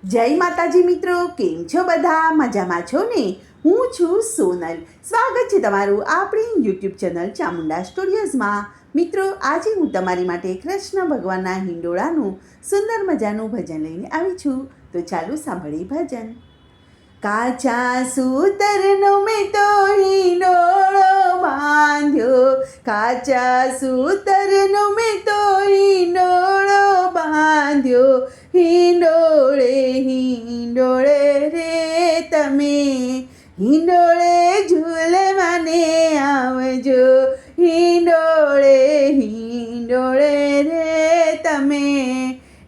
જય માતાજી મિત્રો, કેમ છો બધા? મજામાં છો ને? હું છું સોનલ. સ્વાગત છે તમારું આપણી યુટ્યુબ ચેનલ ચામુંડા સ્ટુડિયોઝમાં. મિત્રો, આજે હું તમારી માટે કૃષ્ણ ભગવાનના હિંડોળાનું સુંદર મજાનું ભજન લઈને આવી છું. તો ચાલો સાંભળીએ ભજન. કાચા સૂતરનો મેં તો હિંડોળો બાંધ્યો, કાચા સૂતરનો મેં તો હિંડોળો બાંધ્યો. હિંડોળે હિંડોળે રે તમે, હિંડોળે ઝૂલવાને આવજો. હિંડોળે હિંડોળે રે તમે,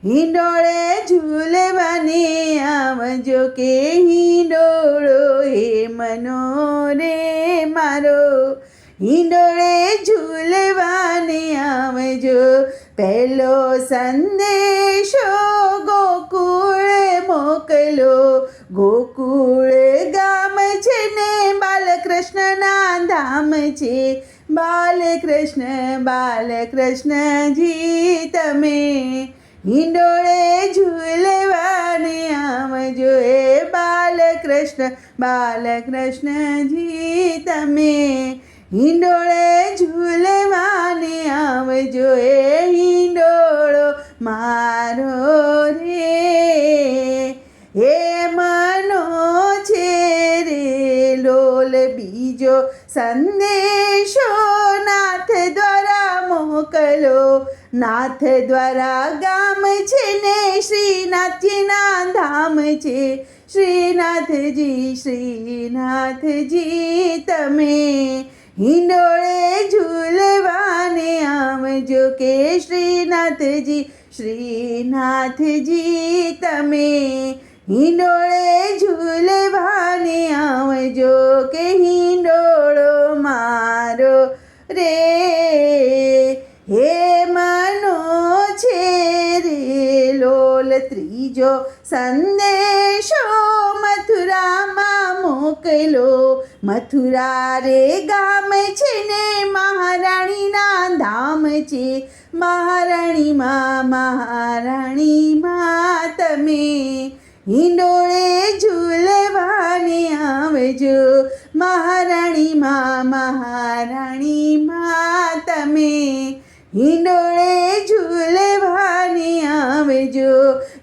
હિંડોળે ઝૂલવાને આવજો. કે હિંડોળો હે મનો રે મારો, હિંડોળે ઝૂલવાને આવજો. પહેલો સંદેશો ગોકુળે મોકલો, ગોકુળ ગામ છે ને બાલકૃષ્ણના ધામ છે. બાલકૃષ્ણજી તમે, હિંડોળે ઝૂલવાને આવજો. એ બાલકૃષ્ણજી તમે, હિંડોળે ઝૂલવાને આવજો. એ હિંડોળો મારો રે હે મનો છે રે લોલ. બીજો સંદેશો નાથ દ્વારા મોકલો, નાથ દ્વારા ગામ છે ને શ્રીનાથજીના ધામ છે. શ્રીનાથજી તમે, હિંડોળે ઝૂલવાને આવજો. કે શ્રીનાથજી તમે, હિંડોળે ઝૂલવાને આવજો. કે હિંડોળો મારો રે હે મનો છે રે લોલ. ત્રીજો સંદેશો મથુરામાં મોકલો, મથુરા રે ગામ છે ને મહારાણીના ધામ છે. મહારાણીમાં તમે, હિંડોળે ઝૂલવાને આવજો. મહારાણીમાં તમે, હિંડોળે ઝૂલવાને આવજો.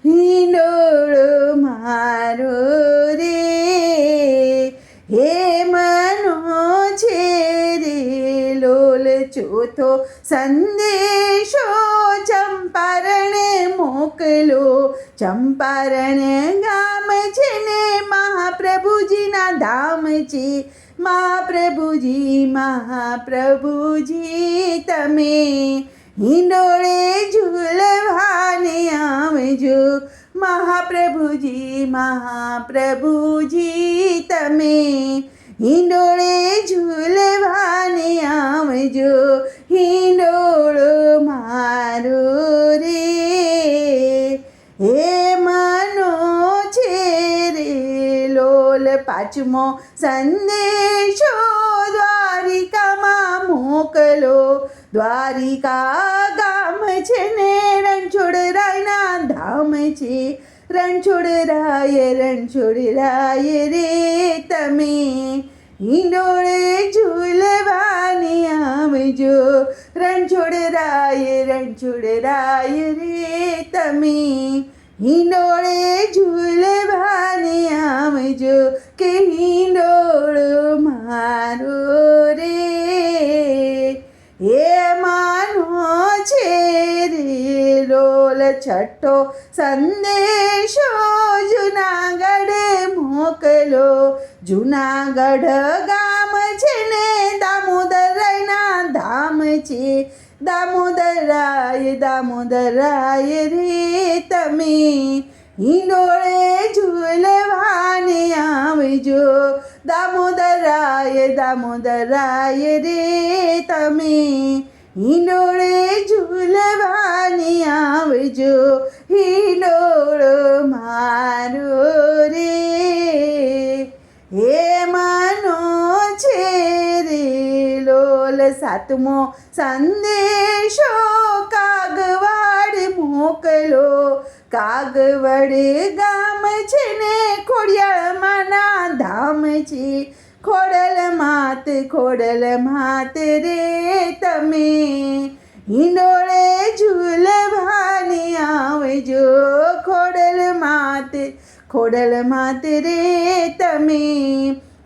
હિંડોળો મારો રે હે મનો છે રે લોલ. ચોથો સંદેશો ચંપારણ મોકલો, ચંપારણ ગામ છે ને મહાપ્રભુજીના ધામ છે. મહાપ્રભુજી તમે, હિંડોળે ઝૂલવાને આવજો. મહાપ્રભુજી તમે, હિંડોળે ઝૂલવાને આવજો. હિંડોળો મારો રે હે મનો છે રે લોલ. પાંચમો સંદેશો દ્વારિકામાં મોકલો, દ્વારિકા ગામ છે ને રણછોડરાયના ધામ છે. રણછોડરાય રે તમે, હિંડોળે ઝૂલવાને આવજો. રણછોડરાય રે તમે, હિંડોળે ઝૂલવાને આવજો. કે હિંડોળો મારો રે હે માનો છે રે લોલ. છઠ્ઠો સંદેશો જુનાગઢ મોકલો, જુનાગઢ ગામ છે ને દામોદરાયના ધામ છે. દામોદરાય રે તમે, હિંડોળે ઝૂલવાને આવજો. દામોદરાય રે તમે, હિંડોળે ઝૂલવાને આવજો. હિંડોળો મારો રે હે મનો છે રે લોલ. સાતમો સંદેશો કાગવાડ મોકલો, કાગવડ ગામ છે ને ખોડિયાળમાંના ધામ છે ખોડલ માત રે તમે હિંડોળે ઝૂલવાની આવજો ખોડલ માત રે તમે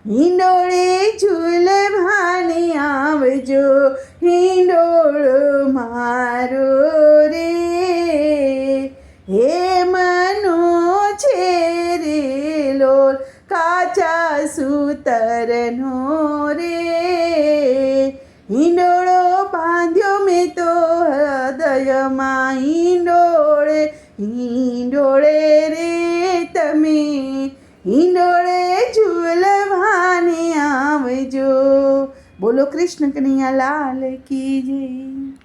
હિંડોળે ઝૂલવાની આવજો હિંડોળો મારો રે હે મનો છે રે લોલ કાચા સૂતરનો રે હિંડોળો બાંધ્યો મેં તો હૃદયમાં હિંડોળે રે તમે હિંડોળે ઝૂલવાને આવજો. બોલો કૃષ્ણ કનૈયા લાલ કી જય.